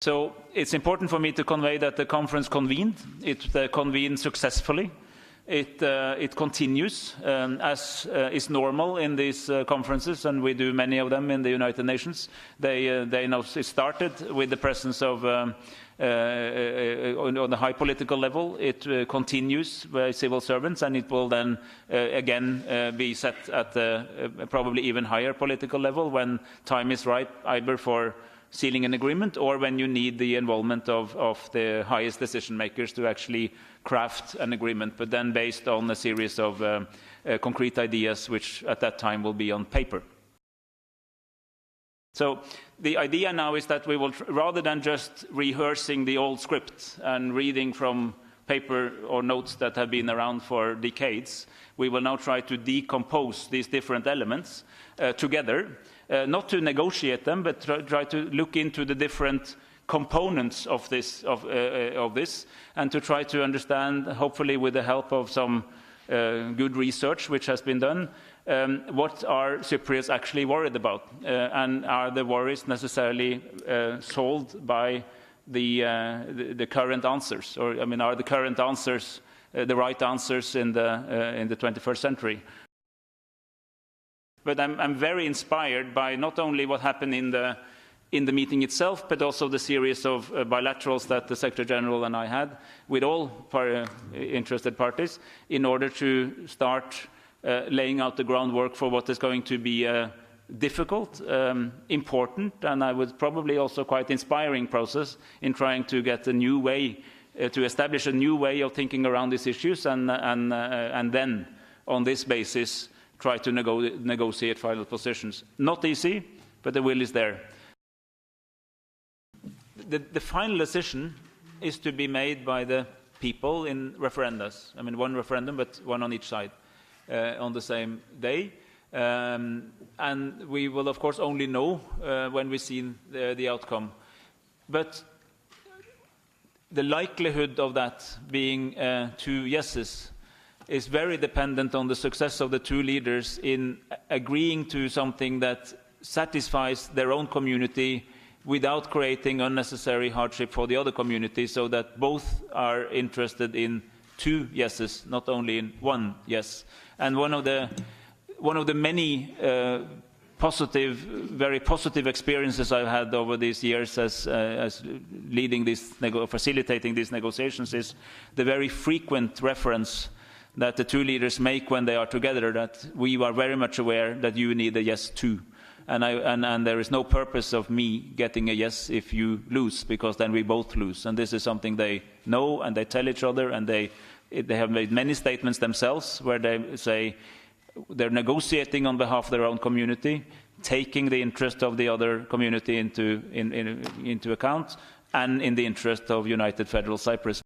So it's important for me to convey that the conference convened. It convened successfully. It continues as is normal in these conferences, and we do many of them in the United Nations. It started with the presence of on the high political level. It continues by civil servants, and it will then again be set at a probably even higher political level when time is right, either for sealing an agreement or when you need the involvement of the highest decision makers to actually craft an agreement, but then based on a series of concrete ideas which at that time will be on paper. So the idea now is that we will, rather than just rehearsing the old script and reading from paper or notes that have been around for decades, we will now try to decompose these different elements together, not to negotiate them, but try to look into the different components of this, and to try to understand, hopefully with the help of some good research which has been done, what are Cypriots actually worried about, and are the worries necessarily solved by the current answers, or I mean, are the current answers the right answers in the 21st century? But I'm very inspired by not only what happened in the meeting itself, but also the series of bilaterals that the Secretary General and I had with all interested parties in order to start laying out the groundwork for what is going to be a difficult, important, and I would probably also quite inspiring process in trying to get a new way, to establish a new way of thinking around these issues, and then on this basis try to negotiate final positions. Not easy, but the will is there. The final decision is to be made by the people in referendums. I mean, one referendum, but one on each side on the same day. And we will, of course, only know when we see the outcome. But the likelihood of that being 2 yeses is very dependent on the success of the 2 leaders in agreeing to something that satisfies their own community without creating unnecessary hardship for the other community, so that both are interested in 2 yeses, not only in 1 yes. And one of the many very positive experiences I've had over these years as leading facilitating these negotiations is the very frequent reference that the 2 leaders make when they are together, that we are very much aware that you need a yes too. And there is no purpose of me getting a yes if you lose, because then we both lose. And this is something they know, and they tell each other, and they have made many statements themselves where they say they're negotiating on behalf of their own community, taking the interest of the other community into account, and in the interest of United Federal Cyprus.